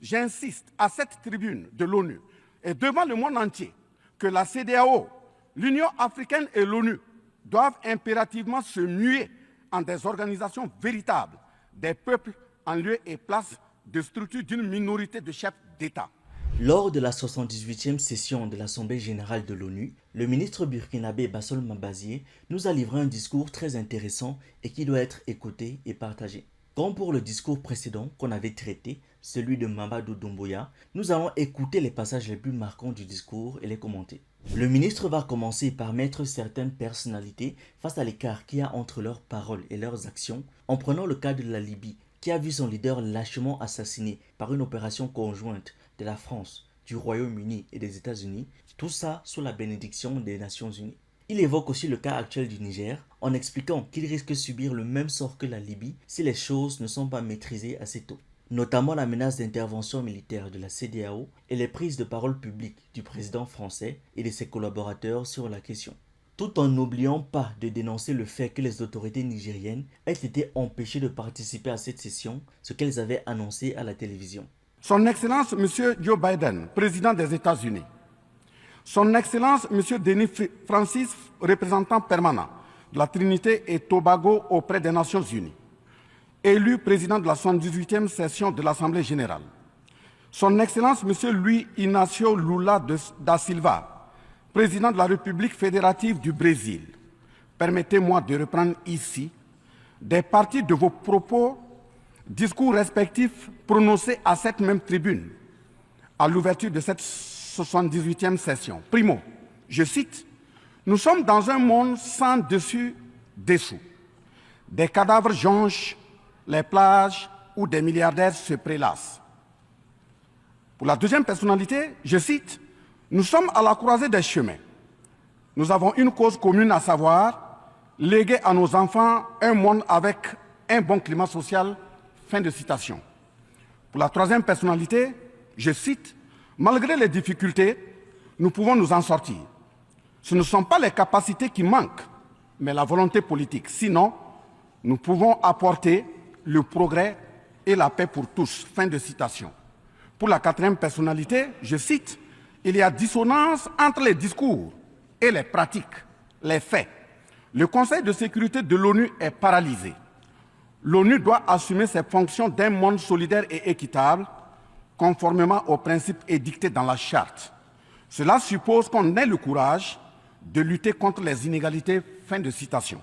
J'insiste à cette tribune de l'ONU et devant le monde entier que la CEDEAO, l'Union africaine et l'ONU doivent impérativement se muer en des organisations véritables des peuples en lieu et place de structures d'une minorité de chefs d'État. Lors de la 78e session de l'Assemblée générale de l'ONU, le ministre burkinabé Bassol Mabazié nous a livré un discours très intéressant et qui doit être écouté et partagé. Comme pour le discours précédent qu'on avait traité, celui de Mamadou Doumbouya, nous allons écouter les passages les plus marquants du discours et les commenter. Le ministre va commencer par mettre certaines personnalités face à l'écart qu'il y a entre leurs paroles et leurs actions, en prenant le cas de la Libye, qui a vu son leader lâchement assassiné par une opération conjointe de la France, du Royaume-Uni et des États-Unis, tout ça sous la bénédiction des Nations Unies. Il évoque aussi le cas actuel du Niger en expliquant qu'il risque de subir le même sort que la Libye si les choses ne sont pas maîtrisées assez tôt, notamment la menace d'intervention militaire de la CEDEAO et les prises de parole publiques du président français et de ses collaborateurs sur la question, tout en n'oubliant pas de dénoncer le fait que les autorités nigériennes aient été empêchées de participer à cette session, ce qu'elles avaient annoncé à la télévision. Son Excellence M. Joe Biden, président des États-Unis, Son Excellence M. Denis Francis, représentant permanent de la Trinité et Tobago auprès des Nations Unies, élu président de la 78e session de l'Assemblée générale, Son Excellence M. Luis Inácio Lula da Silva, président de la République fédérative du Brésil. Permettez-moi de reprendre ici des parties de vos propos, discours respectifs prononcés à cette même tribune à l'ouverture de cette 78e session. Primo, je cite, « Nous sommes dans un monde sans dessus-dessous. Des cadavres jonchent les plages où des milliardaires se prélassent. » Pour la deuxième personnalité, je cite, « Nous sommes à la croisée des chemins. Nous avons une cause commune, à savoir léguer à nos enfants un monde avec un bon climat social. » Fin de citation. Pour la troisième personnalité, je cite, « Malgré les difficultés, nous pouvons nous en sortir. Ce ne sont pas les capacités qui manquent, mais la volonté politique. Sinon, nous pouvons apporter le progrès et la paix pour tous. » Fin de citation. Pour la quatrième personnalité, je cite, « Il y a dissonance entre les discours et les pratiques, les faits. Le Conseil de sécurité de l'ONU est paralysé. L'ONU doit assumer ses fonctions d'un monde solidaire et équitable, conformément aux principes édictés dans la Charte. Cela suppose qu'on ait le courage de lutter contre les inégalités. » Fin de citation.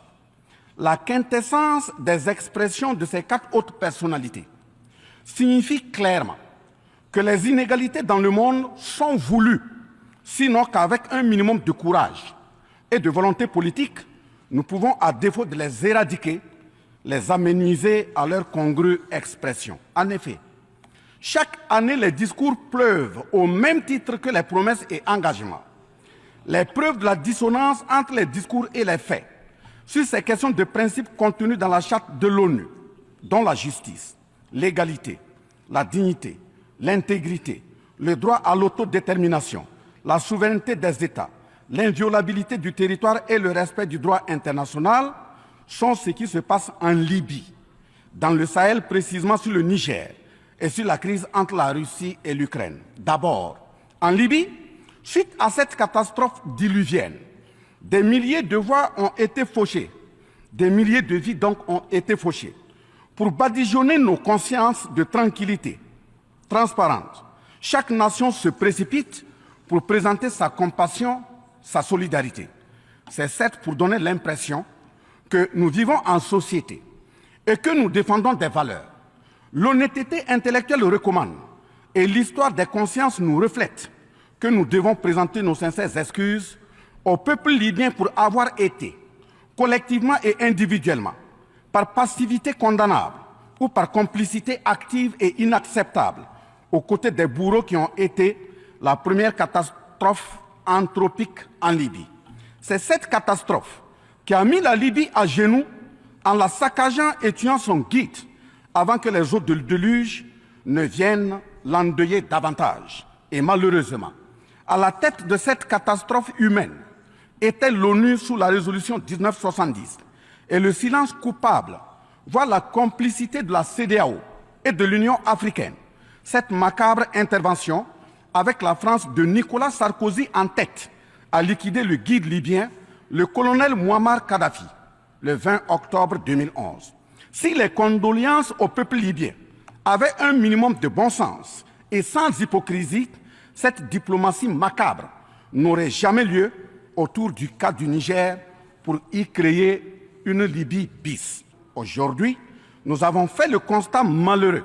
La quintessence des expressions de ces quatre autres personnalités signifie clairement que les inégalités dans le monde sont voulues, sinon qu'avec un minimum de courage et de volonté politique, nous pouvons, à défaut de les éradiquer, les amenuiser à leur congrue expression. En effet, chaque année, les discours pleuvent au même titre que les promesses et engagements. Les preuves de la dissonance entre les discours et les faits sur ces questions de principes contenus dans la Charte de l'ONU, dont la justice, l'égalité, la dignité, l'intégrité, le droit à l'autodétermination, la souveraineté des États, l'inviolabilité du territoire et le respect du droit international sont ce qui se passe en Libye, dans le Sahel, précisément sur le Niger, et sur la crise entre la Russie et l'Ukraine. D'abord, en Libye, suite à cette catastrophe diluvienne, des milliers de voix ont été fauchées, des milliers de vies donc ont été fauchées, pour badigeonner nos consciences de tranquillité transparente. Chaque nation se précipite pour présenter sa compassion, sa solidarité. C'est certes pour donner l'impression que nous vivons en société et que nous défendons des valeurs. L'honnêteté intellectuelle recommande et l'histoire des consciences nous reflète que nous devons présenter nos sincères excuses au peuple libyen pour avoir été, collectivement et individuellement, par passivité condamnable ou par complicité active et inacceptable, aux côtés des bourreaux qui ont été la première catastrophe anthropique en Libye. C'est cette catastrophe qui a mis la Libye à genoux en la saccageant et tuant son guide avant que les eaux de déluge ne viennent l'endeuiller davantage. Et malheureusement, à la tête de cette catastrophe humaine était l'ONU sous la résolution 1970. Et le silence coupable voit la complicité de la CEDEAO et de l'Union africaine, Cette macabre intervention, avec la France de Nicolas Sarkozy en tête, a liquidé le guide libyen, le colonel Muammar Kadhafi, le 20 octobre 2011. Si les condoléances au peuple libyen avaient un minimum de bon sens et sans hypocrisie, cette diplomatie macabre n'aurait jamais lieu autour du cas du Niger pour y créer une Libye bis. Aujourd'hui, nous avons fait le constat malheureux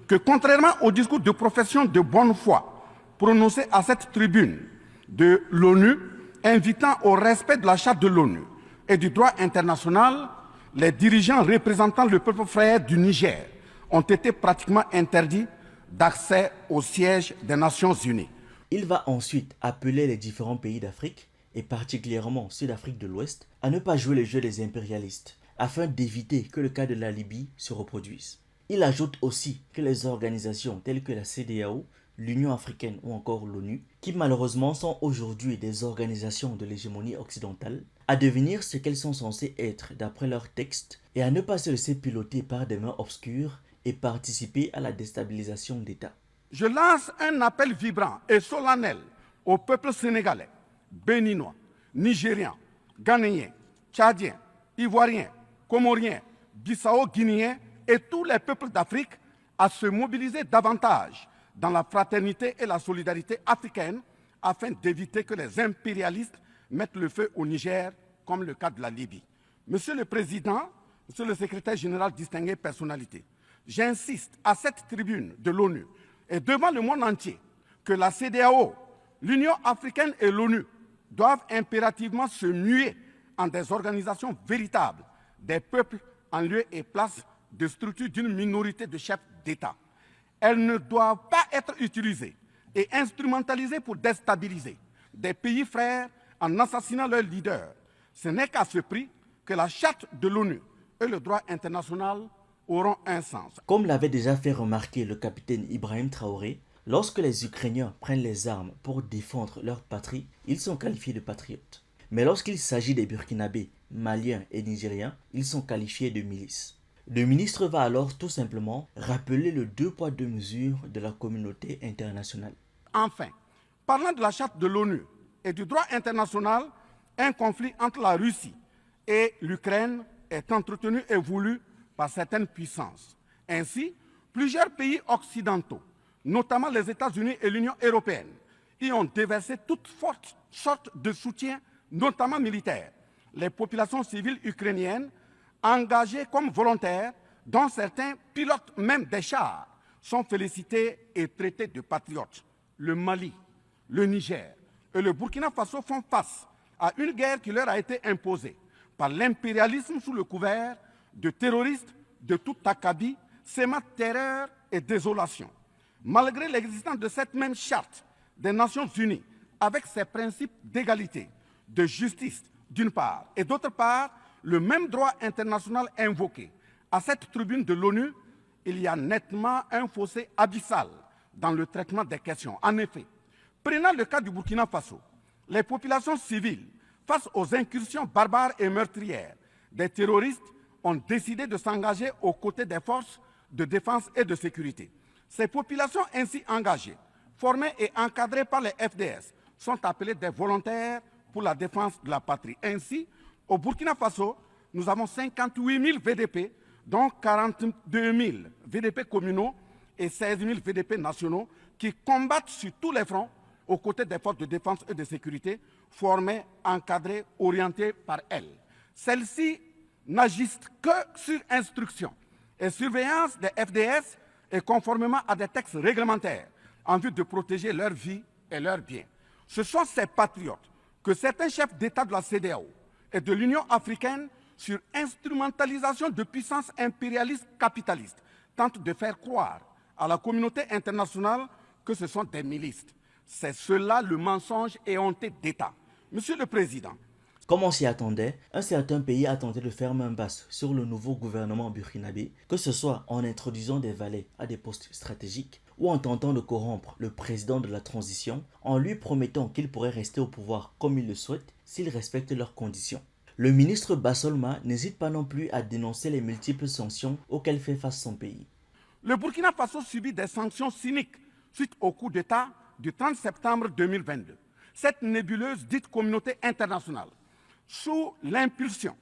que contrairement au discours de profession de bonne foi prononcé à cette tribune de l'ONU, invitant au respect de la charte de l'ONU et du droit international, les dirigeants représentant le peuple frère du Niger ont été pratiquement interdits d'accès au siège des Nations Unies. Il va ensuite appeler les différents pays d'Afrique, et particulièrement ceux d'Afrique de l'Ouest, à ne pas jouer le jeu des impérialistes, afin d'éviter que le cas de la Libye se reproduise. Il ajoute aussi que les organisations telles que la CEDEAO, l'Union africaine ou encore l'ONU, qui malheureusement sont aujourd'hui des organisations de l'hégémonie occidentale, à devenir ce qu'elles sont censées être d'après leurs textes et à ne pas se laisser piloter par des mains obscures et participer à la déstabilisation d'États. Je lance un appel vibrant et solennel au peuple sénégalais, béninois, nigérien, ghanéen, tchadien, ivoirien, comorien, bissau-guinéen et tous les peuples d'Afrique à se mobiliser davantage dans la fraternité et la solidarité africaine afin d'éviter que les impérialistes mettent le feu au Niger, comme le cas de la Libye. Monsieur le Président, Monsieur le Secrétaire général, distingué personnalité, j'insiste à cette tribune de l'ONU et devant le monde entier que la CEDEAO, l'Union africaine et l'ONU doivent impérativement se muer en des organisations véritables des peuples en lieu et place de structures d'une minorité de chefs d'État. Elles ne doivent pas être utilisées et instrumentalisées pour déstabiliser des pays frères en assassinant leurs leaders. Ce n'est qu'à ce prix que la charte de l'ONU et le droit international auront un sens. Comme l'avait déjà fait remarquer le capitaine Ibrahim Traoré, lorsque les Ukrainiens prennent les armes pour défendre leur patrie, ils sont qualifiés de patriotes. Mais lorsqu'il s'agit des Burkinabés, Maliens et Nigériens, ils sont qualifiés de milices. Le ministre va alors tout simplement rappeler le 2 poids 2 mesures de la communauté internationale. Enfin, parlant de la charte de l'ONU et du droit international, un conflit entre la Russie et l'Ukraine est entretenu et voulu par certaines puissances. Ainsi, plusieurs pays occidentaux, notamment les États-Unis et l'Union européenne, y ont déversé toute sorte de soutien, notamment militaire. Les populations civiles ukrainiennes, engagées comme volontaires, dont certains pilotent même des chars, sont félicités et traités de patriotes. Le Mali, le Niger et le Burkina Faso font face à une guerre qui leur a été imposée par l'impérialisme sous le couvert de terroristes de tout acabit, sémant terreur et désolation. Malgré l'existence de cette même charte des Nations Unies, avec ses principes d'égalité, de justice d'une part, et d'autre part, le même droit international invoqué à cette tribune de l'ONU, il y a nettement un fossé abyssal dans le traitement des questions. En effet, prenant le cas du Burkina Faso, les populations civiles, face aux incursions barbares et meurtrières des terroristes, ont décidé de s'engager aux côtés des forces de défense et de sécurité. Ces populations ainsi engagées, formées et encadrées par les FDS, sont appelées des volontaires pour la défense de la patrie. Ainsi, au Burkina Faso, nous avons 58 000 VDP, dont 42 000 VDP communaux et 16 000 VDP nationaux, qui combattent sur tous les fronts aux côtés des forces de défense et de sécurité, formées, encadrées, orientées par elles. Celles-ci n'agissent que sur instruction et surveillance des FDS et conformément à des textes réglementaires en vue de protéger leur vie et leurs biens. Ce sont ces patriotes que certains chefs d'État de la CEDEAO et de l'Union africaine, sur instrumentalisation de puissances impérialistes capitalistes, tentent de faire croire à la communauté internationale que ce sont des milices. C'est cela le mensonge éhonté d'État. Monsieur le Président, Comme on s'y attendait, un certain pays a tenté de faire main basse sur le nouveau gouvernement burkinabé, que ce soit en introduisant des valets à des postes stratégiques ou en tentant de corrompre le président de la transition en lui promettant qu'il pourrait rester au pouvoir comme il le souhaite s'il respecte leurs conditions. Le ministre Bassolma n'hésite pas non plus à dénoncer les multiples sanctions auxquelles fait face son pays. Le Burkina Faso subit des sanctions cyniques suite au coup d'État du 30 septembre 2022. Cette nébuleuse dite communauté internationale, sous l'impulsion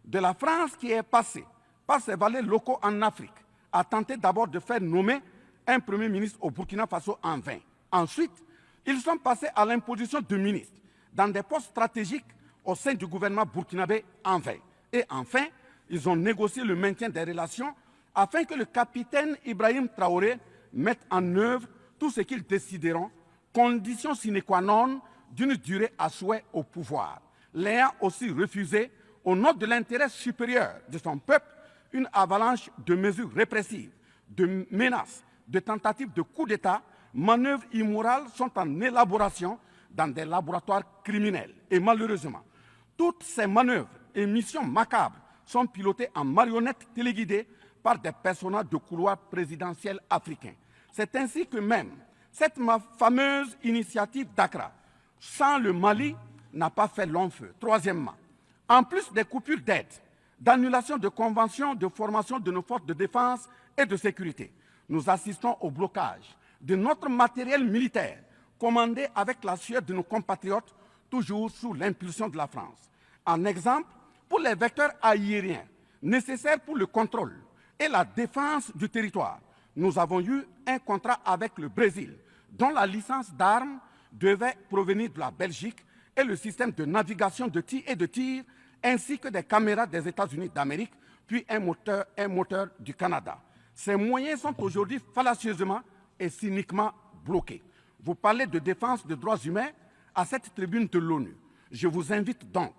de la France qui est passée par ses valets locaux en Afrique, a tenté d'abord de faire nommer un Premier ministre au Burkina Faso en vain. Ensuite, ils sont passés à l'imposition de ministres dans des postes stratégiques au sein du gouvernement burkinabé en vain. Et enfin, ils ont négocié le maintien des relations afin que le capitaine Ibrahim Traoré mette en œuvre tout ce qu'ils décideront, condition sine qua non d'une durée à souhait au pouvoir. L'ayant aussi refusé, au nom de l'intérêt supérieur de son peuple, une avalanche de mesures répressives, de menaces, de tentatives de coup d'État, manœuvres immorales sont en élaboration dans des laboratoires criminels. Et malheureusement, toutes ces manœuvres et missions macabres sont pilotées en marionnettes téléguidées par des personnages de couloir présidentiel africains. C'est ainsi que même cette fameuse initiative d'Accra, sans le Mali, n'a pas fait long feu. Troisièmement, en plus des coupures d'aide, d'annulation de conventions de formation de nos forces de défense et de sécurité, nous assistons au blocage de notre matériel militaire, commandé avec la sueur de nos compatriotes, toujours sous l'impulsion de la France. En exemple, pour les vecteurs aériens nécessaires pour le contrôle et la défense du territoire, nous avons eu un contrat avec le Brésil, dont la licence d'armes devait provenir de la Belgique et le système de navigation de tir ainsi que des caméras des États-Unis d'Amérique, puis un moteur du Canada. Ces moyens sont aujourd'hui fallacieusement et cyniquement bloqués. Vous parlez de défense des droits humains à cette tribune de l'ONU. Je vous invite donc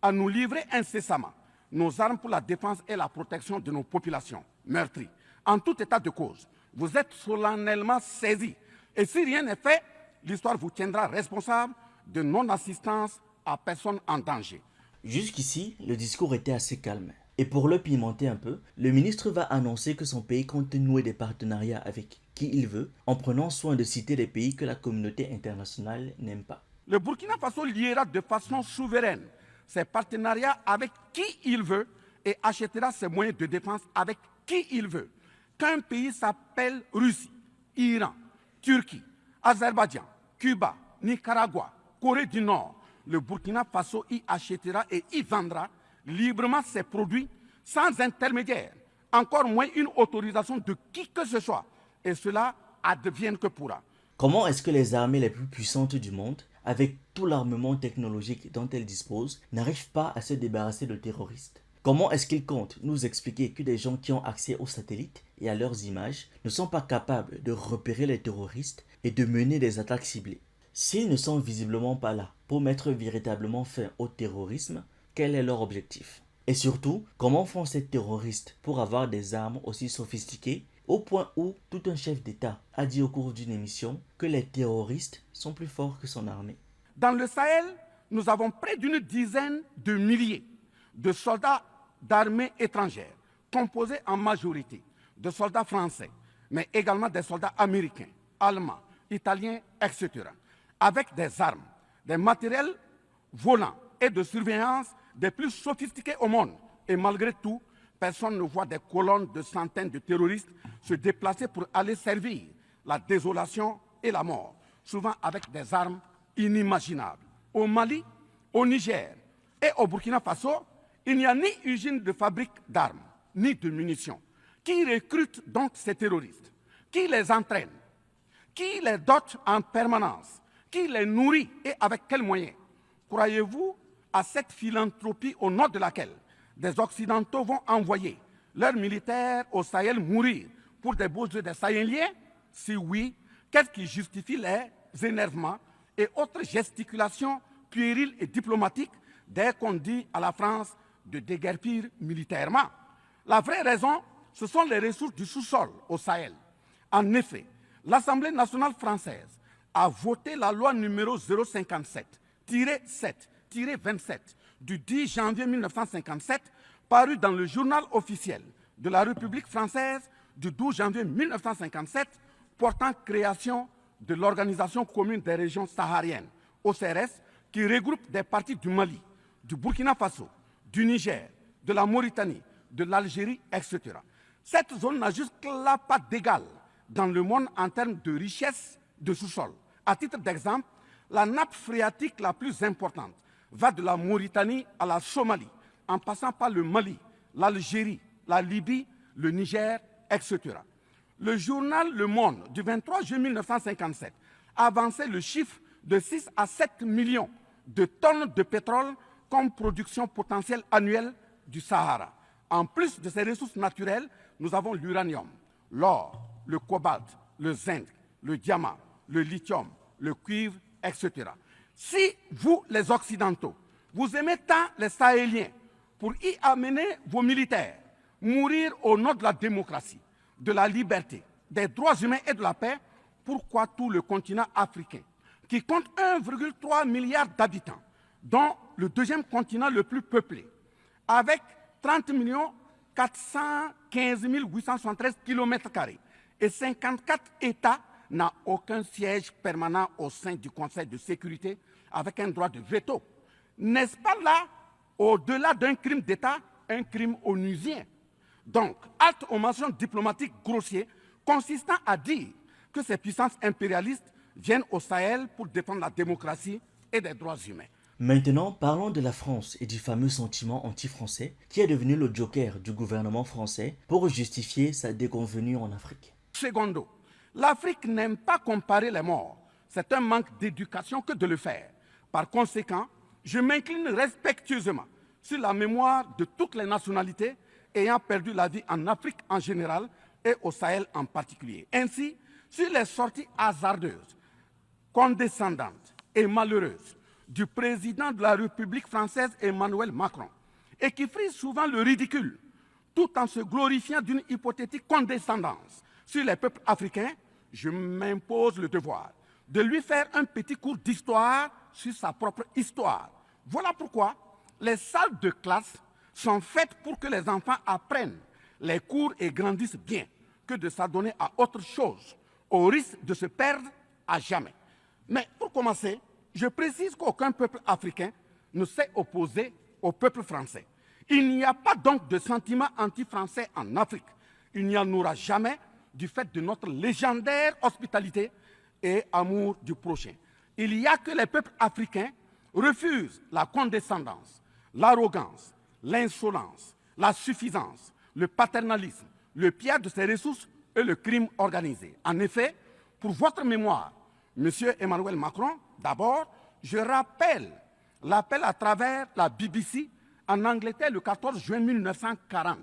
à nous livrer incessamment nos armes pour la défense et la protection de nos populations meurtries. En tout état de cause, vous êtes solennellement saisis. Et si rien n'est fait, l'histoire vous tiendra responsable de non-assistance à personne en danger. Jusqu'ici, le discours était assez calme. Et pour le pimenter un peu, le ministre va annoncer que son pays compte nouer des partenariats avec qui il veut, en prenant soin de citer les pays que la communauté internationale n'aime pas. Le Burkina Faso liera de façon souveraine ses partenariats avec qui il veut et achètera ses moyens de défense avec qui il veut. Qu'un pays s'appelle Russie, Iran, Turquie, Azerbaïdjan, Cuba, Nicaragua, Corée du Nord, le Burkina Faso y achètera et y vendra librement ses produits sans intermédiaire, encore moins une autorisation de qui que ce soit. Et cela advienne que pourra. Comment est-ce que les armées les plus puissantes du monde, avec tout l'armement technologique dont elles disposent, n'arrivent pas à se débarrasser de terroristes? Comment est-ce qu'ils comptent nous expliquer que des gens qui ont accès aux satellites et à leurs images ne sont pas capables de repérer les terroristes et de mener des attaques ciblées? S'ils ne sont visiblement pas là pour mettre véritablement fin au terrorisme, quel est leur objectif? Et surtout, comment font ces terroristes pour avoir des armes aussi sophistiquées au point où tout un chef d'État a dit au cours d'une émission que les terroristes sont plus forts que son armée? Dans le Sahel, nous avons près d'une dizaine de milliers de soldats d'armées étrangères, composés en majorité de soldats français, mais également des soldats américains, allemands, italiens, etc., avec des armes, des matériels volants et de surveillance des plus sophistiqués au monde. Et malgré tout, personne ne voit des colonnes de centaines de terroristes se déplacer pour aller servir la désolation et la mort, souvent avec des armes inimaginables. Au Mali, au Niger et au Burkina Faso, il n'y a ni usine de fabrique d'armes, ni de munitions. Qui recrute donc ces terroristes? Qui les entraîne? Qui les dote en permanence? Qui les nourrit et avec quels moyens? Croyez-vous à cette philanthropie au nom de laquelle des Occidentaux vont envoyer leurs militaires au Sahel mourir pour des beaux yeux des Sahéliens? Si oui, qu'est-ce qui justifie les énervements et autres gesticulations puériles et diplomatiques dès qu'on dit à la France de déguerpir militairement? La vraie raison, ce sont les ressources du sous-sol au Sahel. En effet, l'Assemblée nationale française a voté la loi numéro 057-7-27 du 10 janvier 1957, parue dans le journal officiel de la République française du 12 janvier 1957, portant création de l'Organisation commune des régions sahariennes, OCRS, qui regroupe des parties du Mali, du Burkina Faso, du Niger, de la Mauritanie, de l'Algérie, etc. Cette zone n'a jusque-là pas d'égal dans le monde en termes de richesse de sous-sol. À titre d'exemple, la nappe phréatique la plus importante va de la Mauritanie à la Somalie, en passant par le Mali, l'Algérie, la Libye, le Niger, etc. Le journal Le Monde du 23 juin 1957 avançait le chiffre de 6 à 7 millions de tonnes de pétrole comme production potentielle annuelle du Sahara. En plus de ces ressources naturelles, nous avons l'uranium, l'or, le cobalt, le zinc, le diamant, le lithium, le cuivre, etc. Si vous, les Occidentaux, vous aimez tant les Sahéliens pour y amener vos militaires, mourir au nom de la démocratie, de la liberté, des droits humains et de la paix, pourquoi tout le continent africain, qui compte 1,3 milliard d'habitants, dont le deuxième continent le plus peuplé, avec 30 415 873 km² et 54 États, n'a aucun siège permanent au sein du Conseil de sécurité avec un droit de veto? N'est-ce pas là, au-delà d'un crime d'État, un crime onusien? Donc, halte aux mentions diplomatiques grossiers consistant à dire que ces puissances impérialistes viennent au Sahel pour défendre la démocratie et des droits humains. Maintenant, parlons de la France et du fameux sentiment anti-français qui est devenu le joker du gouvernement français pour justifier sa déconvenue en Afrique. Secondo, l'Afrique n'aime pas comparer les morts. C'est un manque d'éducation que de le faire. Par conséquent, je m'incline respectueusement sur la mémoire de toutes les nationalités ayant perdu la vie en Afrique en général et au Sahel en particulier. Ainsi, sur les sorties hasardeuses, condescendantes et malheureuses du président de la République française Emmanuel Macron, et qui frise souvent le ridicule, tout en se glorifiant d'une hypothétique condescendance sur les peuples africains, je m'impose le devoir de lui faire un petit cours d'histoire sur sa propre histoire. Voilà pourquoi les salles de classe sont faites pour que les enfants apprennent les cours et grandissent bien, que de s'adonner à autre chose, au risque de se perdre à jamais. Mais pour commencer, je précise qu'aucun peuple africain ne s'est opposé au peuple français. Il n'y a pas donc de sentiment anti-français en Afrique. Il n'y en aura jamais du fait de notre légendaire hospitalité et amour du prochain. Il n'y a que les peuples africains refusent la condescendance, l'arrogance, l'insolence, la suffisance, le paternalisme, le pillage de ses ressources et le crime organisé. En effet, pour votre mémoire, M. Emmanuel Macron, d'abord, je rappelle l'appel à travers la BBC en Angleterre le 14 juin 1940,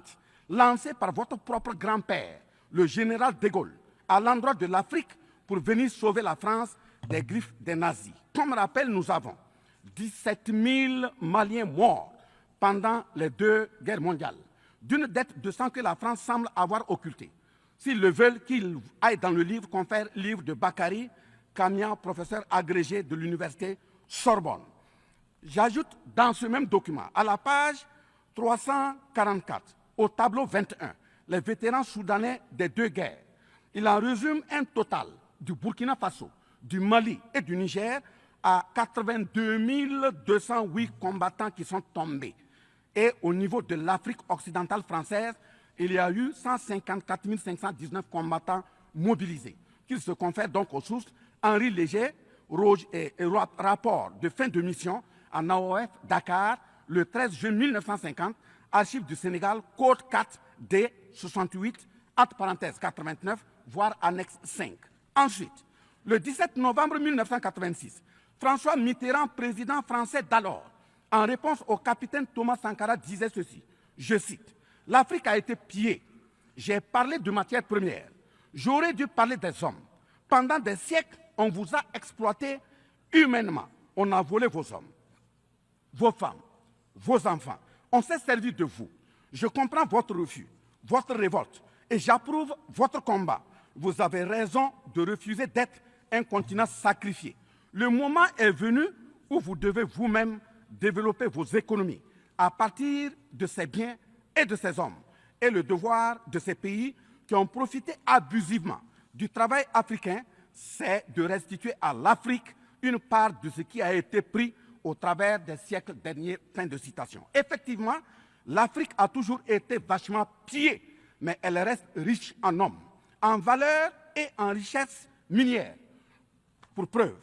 lancé par votre propre grand-père, le général de Gaulle, à l'endroit de l'Afrique pour venir sauver la France des griffes des nazis. Comme rappel, nous avons 17 000 Maliens morts pendant les 2 guerres mondiales, d'une dette de sang que la France semble avoir occultée. S'ils le veulent, qu'ils aillent dans le livre confère livre de Bakary Kamia, professeur agrégé de l'université Sorbonne. J'ajoute dans ce même document, à la page 344, au tableau 21, les vétérans soudanais des 2 guerres. Il en résume un total du Burkina Faso, du Mali et du Niger à 82 208 combattants qui sont tombés. Et au niveau de l'Afrique occidentale française, il y a eu 154 519 combattants mobilisés, qu'ils se confèrent donc aux sources Henri Léger, rapport de fin de mission en AOF Dakar, le 13 juin 1950, archives du Sénégal, code 4 D 68, entre parenthèses 89, voire annexe 5. Ensuite, le 17 novembre 1986, François Mitterrand, président français d'alors, en réponse au capitaine Thomas Sankara, disait ceci, je cite, « L'Afrique a été pillée. J'ai parlé de matières premières. J'aurais dû parler des hommes. Pendant des siècles, on vous a exploité humainement. On a volé vos hommes, vos femmes, vos enfants. On s'est servi de vous. Je comprends votre refus, votre révolte, et j'approuve votre combat. Vous avez raison de refuser d'être un continent sacrifié. Le moment est venu où vous devez vous-même développer vos économies à partir de ces biens et de ces hommes. Et le devoir de ces pays qui ont profité abusivement du travail africain, c'est de restituer à l'Afrique une part de ce qui a été pris au travers des siècles derniers. Fin de citation. Effectivement, l'Afrique a toujours été vachement pillée mais elle reste riche en hommes, en valeurs et en richesses minières. Pour preuve,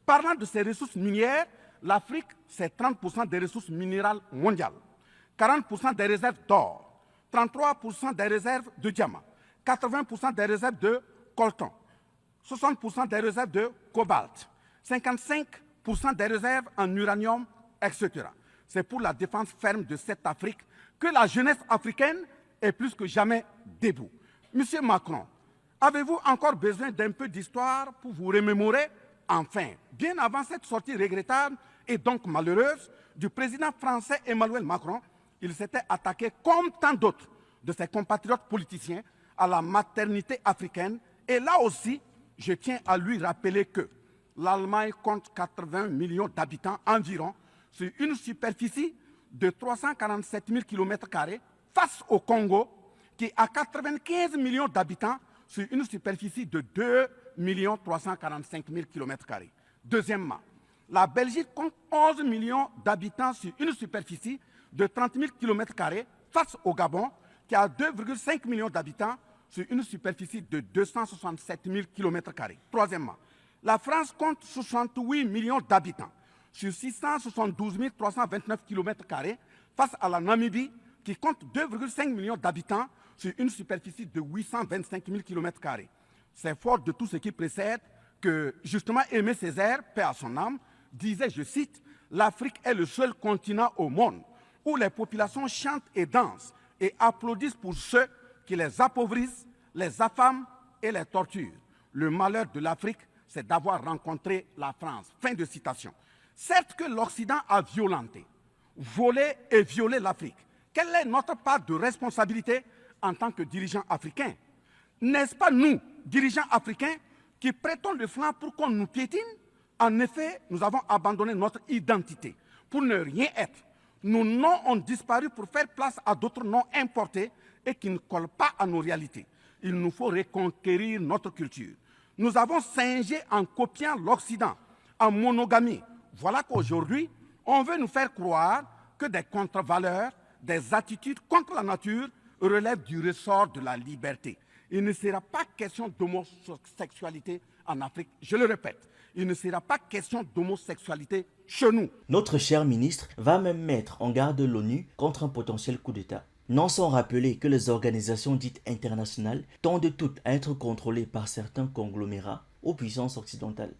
parlant de ses ressources minières, l'Afrique, c'est 30% des ressources minérales mondiales, 40% des réserves d'or, 33% des réserves de diamants, 80% des réserves de coltan, 60% des réserves de cobalt, 55% des réserves en uranium, etc. C'est pour la défense ferme de cette Afrique que la jeunesse africaine est plus que jamais debout. Monsieur Macron, avez-vous encore besoin d'un peu d'histoire pour vous remémorer? Enfin, bien avant cette sortie regrettable et donc malheureuse du président français Emmanuel Macron, il s'était attaqué, comme tant d'autres de ses compatriotes politiciens, à la maternité africaine. Et là aussi, je tiens à lui rappeler que l'Allemagne compte 80 millions d'habitants environ sur une superficie de 347 000 km² face au Congo, qui a 95 millions d'habitants sur une superficie de 2 345 000 km². Deuxièmement, la Belgique compte 11 millions d'habitants sur une superficie de 30 000 km² face au Gabon, qui a 2,5 millions d'habitants sur une superficie de 267 000 km². Troisièmement, la France compte 68 millions d'habitants sur 672 329 km² face à la Namibie, qui compte 2,5 millions d'habitants sur une superficie de 825 000 km². C'est fort de tout ce qui précède que, justement, Aimé Césaire, paix à son âme, disait, je cite, « L'Afrique est le seul continent au monde où les populations chantent et dansent et applaudissent pour ceux qui les appauvrissent, les affament et les torturent. Le malheur de l'Afrique, c'est d'avoir rencontré la France. » Fin de citation. Certes que l'Occident a violenté, volé et violé l'Afrique. Quelle est notre part de responsabilité en tant que dirigeants africains? N'est-ce pas nous, dirigeants africains, qui prêtons le flanc pour qu'on nous piétine? En effet, nous avons abandonné notre identité pour ne rien être. Nos noms ont disparu pour faire place à d'autres noms importés et qui ne collent pas à nos réalités. Il nous faut reconquérir notre culture. Nous avons singé en copiant l'Occident, en monogamie. Voilà qu'aujourd'hui, on veut nous faire croire que des contre-valeurs, des attitudes contre la nature relèvent du ressort de la liberté. Il ne sera pas question d'homosexualité en Afrique, je le répète. Il ne sera pas question d'homosexualité chez nous. Notre cher ministre va même mettre en garde l'ONU contre un potentiel coup d'État. Non sans rappeler que les organisations dites internationales tendent toutes à être contrôlées par certains conglomérats aux puissances occidentales.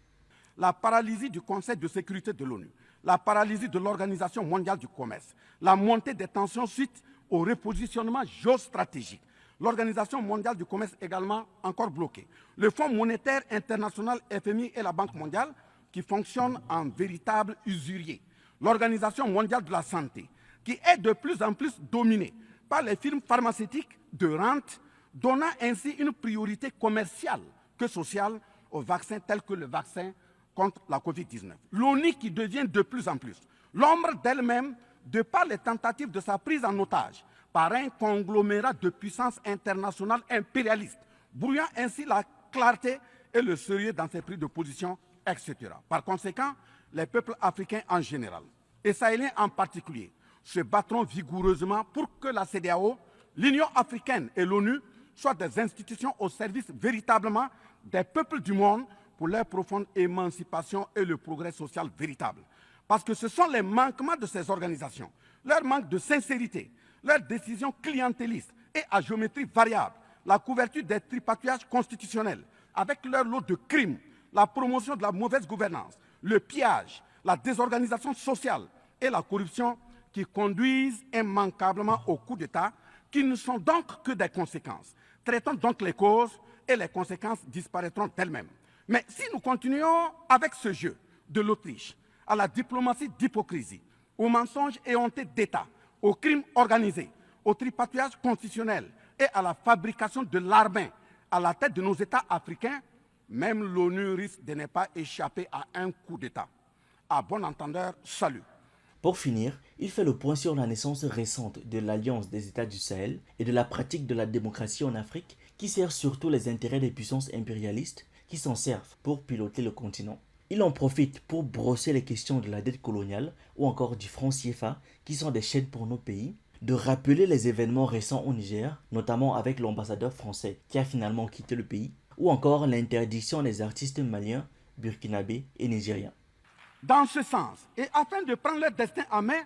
La paralysie du Conseil de sécurité de l'ONU, la paralysie de l'Organisation mondiale du commerce, la montée des tensions suite au repositionnement géostratégique. L'Organisation mondiale du commerce également encore bloquée. Le Fonds monétaire international FMI et la Banque mondiale qui fonctionnent en véritables usuriers. L'Organisation mondiale de la santé qui est de plus en plus dominée par les firmes pharmaceutiques de rente, donnant ainsi une priorité commerciale que sociale aux vaccins tels que le vaccin contre la Covid-19. L'ONU qui devient de plus en plus l'ombre d'elle-même de par les tentatives de sa prise en otage par un conglomérat de puissances internationales impérialistes, brouillant ainsi la clarté et le sérieux dans ses prises de position, etc. Par conséquent, les peuples africains en général, et sahéliens en particulier, se battront vigoureusement pour que la CEDEAO, l'Union africaine et l'ONU soient des institutions au service véritablement des peuples du monde pour leur profonde émancipation et le progrès social véritable. Parce que ce sont les manquements de ces organisations, leur manque de sincérité, leurs décisions clientélistes et à géométrie variable, la couverture des tripatouillages constitutionnels, avec leur lot de crimes, la promotion de la mauvaise gouvernance, le pillage, la désorganisation sociale et la corruption qui conduisent immanquablement au coup d'État, qui ne sont donc que des conséquences. Traitons donc les causes et les conséquences disparaîtront d'elles-mêmes. Mais si nous continuons avec ce jeu de l'Autriche, à la diplomatie d'hypocrisie, aux mensonges éhontés d'État, aux crimes organisés, au tripatouillage constitutionnel et à la fabrication de l'armée à la tête de nos États africains, même l'ONU risque de ne pas échapper à un coup d'État. À bon entendeur, salut. Pour finir, il fait le point sur la naissance récente de l'Alliance des États du Sahel et de la pratique de la démocratie en Afrique qui sert surtout les intérêts des puissances impérialistes qui s'en servent pour piloter le continent. Il en profite pour brosser les questions de la dette coloniale ou encore du franc CFA qui sont des chaînes pour nos pays, de rappeler les événements récents au Niger, notamment avec l'ambassadeur français qui a finalement quitté le pays, ou encore l'interdiction des artistes maliens, burkinabés et nigériens. Dans ce sens, et afin de prendre leur destin en main,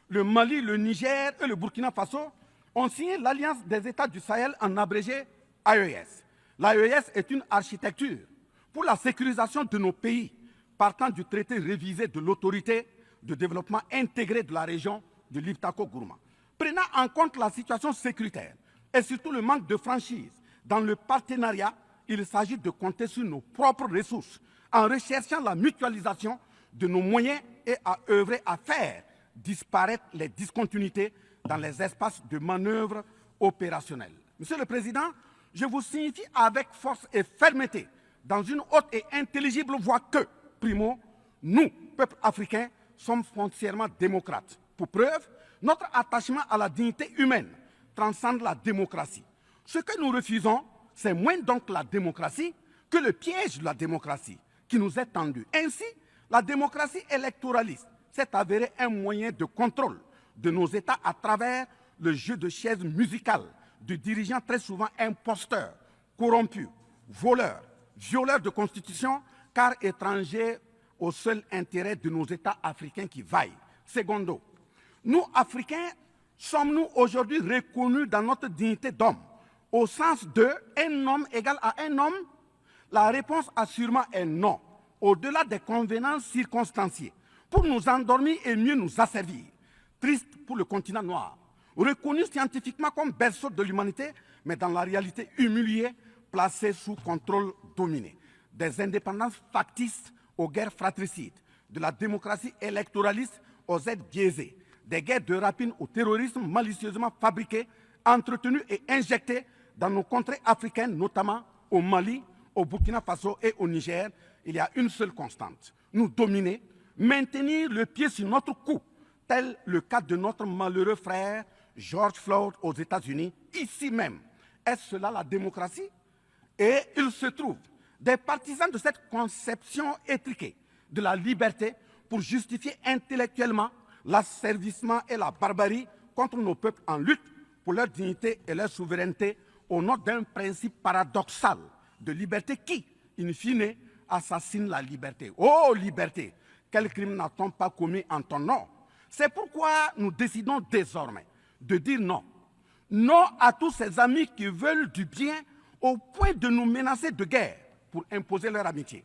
le Mali, le Niger et le Burkina Faso ont signé l'Alliance des États du Sahel, en abrégé AES. L'AES est une architecture pour la sécurisation de nos pays, partant du traité révisé de l'autorité de développement intégré de la région de l'Iptako-Gourma. Prenant en compte la situation sécuritaire et surtout le manque de franchise dans le partenariat, il s'agit de compter sur nos propres ressources en recherchant la mutualisation de nos moyens et à œuvrer à faire disparaître les discontinuités dans les espaces de manœuvre opérationnels. Monsieur le Président, je vous signifie avec force et fermeté, dans une haute et intelligible voix que, primo, nous, peuple africain, sommes foncièrement démocrates. Pour preuve, notre attachement à la dignité humaine transcende la démocratie. Ce que nous refusons, c'est moins donc la démocratie que le piège de la démocratie qui nous est tendu. Ainsi, la démocratie électoraliste s'est avérée un moyen de contrôle de nos États à travers le jeu de chaises musicales de dirigeants très souvent imposteurs, corrompus, voleurs, violeurs de constitution, car étrangers au seul intérêt de nos États africains qui vaillent. Secondo, nous, Africains, sommes-nous aujourd'hui reconnus dans notre dignité d'homme, au sens de un homme égal à un homme? La réponse assurément est non, au-delà des convenances circonstanciées, pour nous endormir et mieux nous asservir. Triste pour le continent noir, reconnu scientifiquement comme berceau de l'humanité, mais dans la réalité humilié, placé sous contrôle dominé. Des indépendances factices aux guerres fratricides, de la démocratie électoraliste aux aides biaisées, des guerres de rapine au terrorisme malicieusement fabriquées, entretenues et injectées dans nos contrées africaines, notamment au Mali, au Burkina Faso et au Niger. Il y a une seule constante: nous dominer, maintenir le pied sur notre cou, tel le cas de notre malheureux frère George Floyd aux États-Unis, ici même. Est-ce cela la démocratie? Et il se trouve des partisans de cette conception étriquée de la liberté pour justifier intellectuellement l'asservissement et la barbarie contre nos peuples en lutte pour leur dignité et leur souveraineté au nom d'un principe paradoxal de liberté qui, in fine, assassine la liberté. Oh liberté, quel crime n'a-t-on pas commis en ton nom? C'est pourquoi nous décidons désormais de dire non. Non à tous ces amis qui veulent du bien au point de nous menacer de guerre pour imposer leur amitié.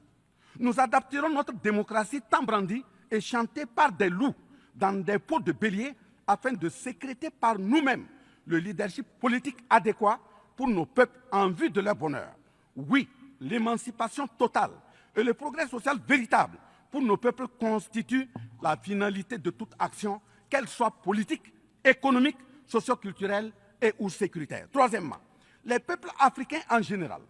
Nous adapterons notre démocratie tant brandie et chantée par des loups dans des pots de bélier afin de sécréter par nous-mêmes le leadership politique adéquat pour nos peuples en vue de leur bonheur. Oui, l'émancipation totale et le progrès social véritable pour nos peuples constituent la finalité de toute action, qu'elle soit politique, économique, socio-culturelle et ou sécuritaire. Troisièmement, les peuples africains en général,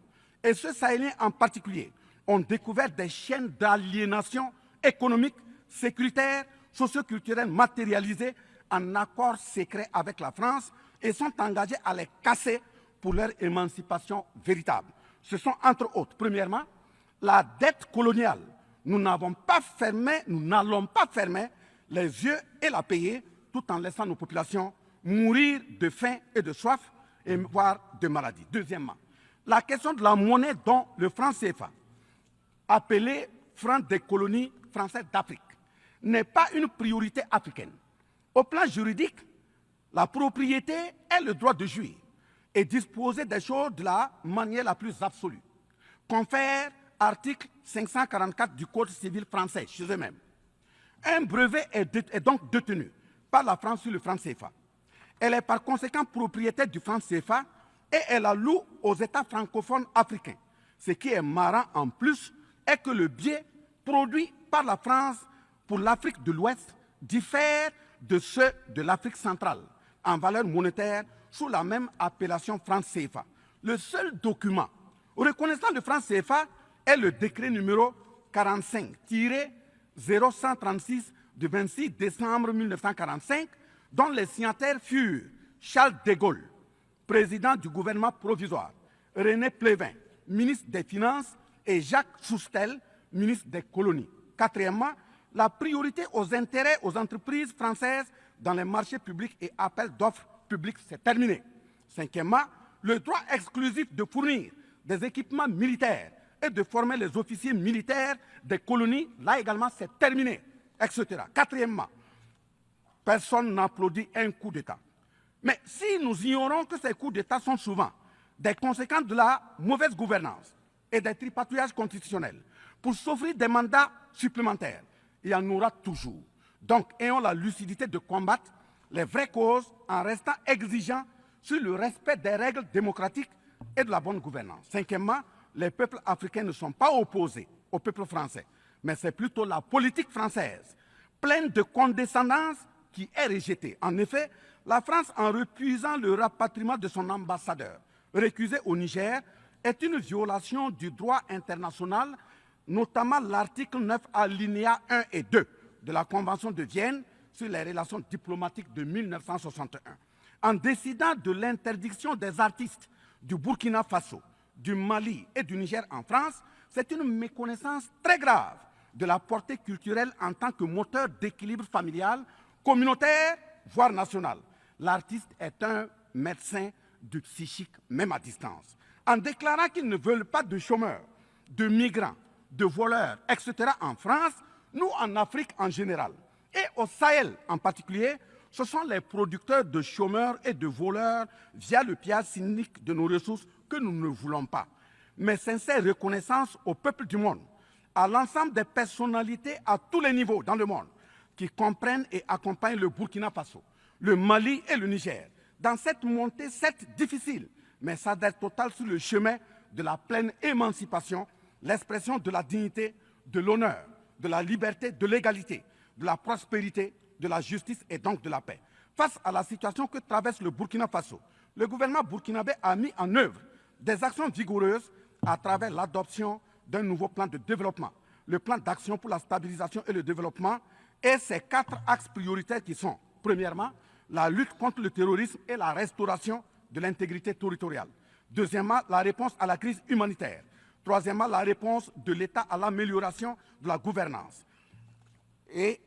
et ceux sahéliens en particulier, ont découvert des chaînes d'aliénation économique, sécuritaire, socio-culturelle matérialisées en accord secret avec la France et sont engagés à les casser pour leur émancipation véritable. Ce sont entre autres, premièrement, la dette coloniale. Nous n'allons pas fermer les yeux et la payer tout en laissant nos populations mourir de faim et de soif et voire de maladie. Deuxièmement, la question de la monnaie dont le franc CFA, appelé franc des colonies françaises d'Afrique, n'est pas une priorité africaine. Au plan juridique, la propriété est le droit de jouir et disposer des choses de la manière la plus absolue. Confère article 544 du Code civil français chez eux-mêmes. Un brevet est donc détenu par la France sur le franc CFA. Elle est par conséquent propriétaire du franc CFA et elle la loue aux États francophones africains. Ce qui est marrant en plus est que le biais produit par la France pour l'Afrique de l'Ouest diffère de ceux de l'Afrique centrale en valeur monétaire sous la même appellation franc CFA. Le seul document reconnaissant le franc CFA est le décret numéro 45-0136 du 26 décembre 1945, dont les signataires furent Charles de Gaulle, président du gouvernement provisoire, René Pleven, ministre des Finances, et Jacques Soustel, ministre des Colonies. Quatrièmement, la priorité aux intérêts aux entreprises françaises dans les marchés publics et appels d'offres publics, c'est terminé. Cinquièmement, le droit exclusif de fournir des équipements militaires et de former les officiers militaires des colonies, là également, c'est terminé, etc. Quatrièmement, personne n'applaudit un coup d'État. Mais si nous ignorons que ces coups d'État sont souvent des conséquences de la mauvaise gouvernance et des tripatouillages constitutionnels pour s'offrir des mandats supplémentaires, il y en aura toujours. Donc, ayons la lucidité de combattre les vraies causes en restant exigeants sur le respect des règles démocratiques et de la bonne gouvernance. Cinquièmement, les peuples africains ne sont pas opposés au peuple français, mais c'est plutôt la politique française, pleine de condescendance, qui est rejetée. En effet, la France, en refusant le rapatriement de son ambassadeur récusé au Niger, est une violation du droit international, notamment l'article 9 alinéa 1 et 2 de la Convention de Vienne sur les relations diplomatiques de 1961. En décidant de l'interdiction des artistes du Burkina Faso, du Mali et du Niger en France, c'est une méconnaissance très grave de la portée culturelle en tant que moteur d'équilibre familial, communautaire, voire national. L'artiste est un médecin du psychique, même à distance. En déclarant qu'ils ne veulent pas de chômeurs, de migrants, de voleurs, etc. en France, nous en Afrique en général, et au Sahel en particulier, ce sont les producteurs de chômeurs et de voleurs via le pillage cynique de nos ressources que nous ne voulons pas. Mais sincère reconnaissance au peuple du monde, à l'ensemble des personnalités à tous les niveaux dans le monde, qui comprennent et accompagnent le Burkina Faso, le Mali et le Niger, dans cette montée, certes difficile, mais s'adresse totale sur le chemin de la pleine émancipation, l'expression de la dignité, de l'honneur, de la liberté, de l'égalité, de la prospérité, de la justice et donc de la paix. Face à la situation que traverse le Burkina Faso, le gouvernement burkinabé a mis en œuvre des actions vigoureuses à travers l'adoption d'un nouveau plan de développement, le plan d'action pour la stabilisation et le développement, et ses 4 axes prioritaires qui sont, premièrement, la lutte contre le terrorisme et la restauration de l'intégrité territoriale. Deuxièmement, la réponse à la crise humanitaire. Troisièmement, la réponse de l'État à l'amélioration de la gouvernance. Et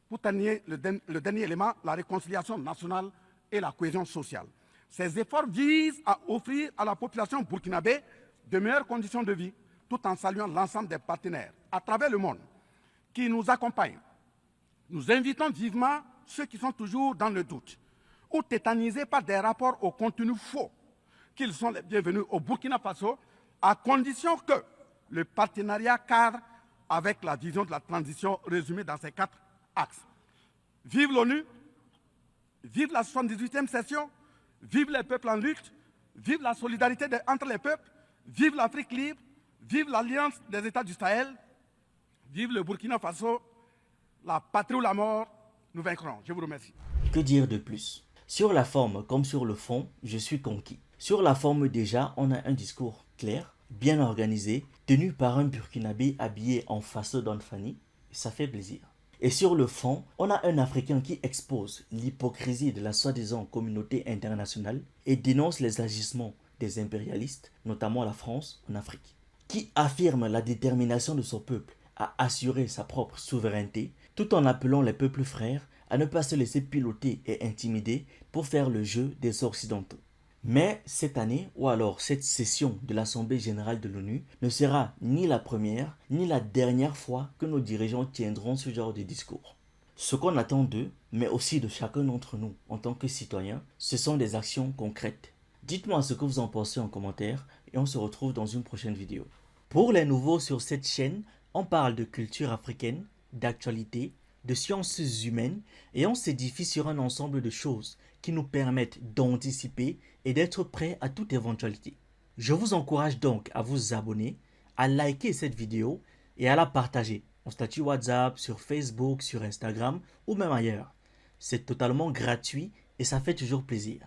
pour terminer, le dernier élément, la réconciliation nationale et la cohésion sociale. Ces efforts visent à offrir à la population burkinabé de meilleures conditions de vie, tout en saluant l'ensemble des partenaires à travers le monde qui nous accompagnent. Nous invitons vivement ceux qui sont toujours dans le doute ou tétanisés par des rapports au contenu faux qu'ils sont les bienvenus au Burkina Faso, à condition que le partenariat cadre avec la vision de la transition résumée dans ces 4 axes. Vive l'ONU, vive la 78e session, vive les peuples en lutte, vive la solidarité entre les peuples, vive l'Afrique libre, vive l'Alliance des États du Sahel, vive le Burkina Faso, la patrie ou la mort, nous vaincrons. Je vous remercie. Que dire de plus? Sur la forme comme sur le fond, je suis conquis. Sur la forme déjà, on a un discours clair, bien organisé, tenu par un Burkinabé habillé en faso d'Anfani. Ça fait plaisir. Et sur le fond, on a un Africain qui expose l'hypocrisie de la soi-disant communauté internationale et dénonce les agissements des impérialistes, notamment la France, en Afrique, qui affirme la détermination de son peuple à assurer sa propre souveraineté, tout en appelant les peuples frères à ne pas se laisser piloter et intimider pour faire le jeu des Occidentaux. Mais cette année, ou alors cette session de l'Assemblée générale de l'ONU, ne sera ni la première, ni la dernière fois que nos dirigeants tiendront ce genre de discours. Ce qu'on attend d'eux, mais aussi de chacun d'entre nous en tant que citoyens, ce sont des actions concrètes. Dites-moi ce que vous en pensez en commentaire et on se retrouve dans une prochaine vidéo. Pour les nouveaux sur cette chaîne, on parle de culture africaine, d'actualité, de sciences humaines et on s'édifie sur un ensemble de choses qui nous permettent d'anticiper et d'être prêts à toute éventualité. Je vous encourage donc à vous abonner, à liker cette vidéo et à la partager en statut WhatsApp, sur Facebook, sur Instagram ou même ailleurs. C'est totalement gratuit et ça fait toujours plaisir.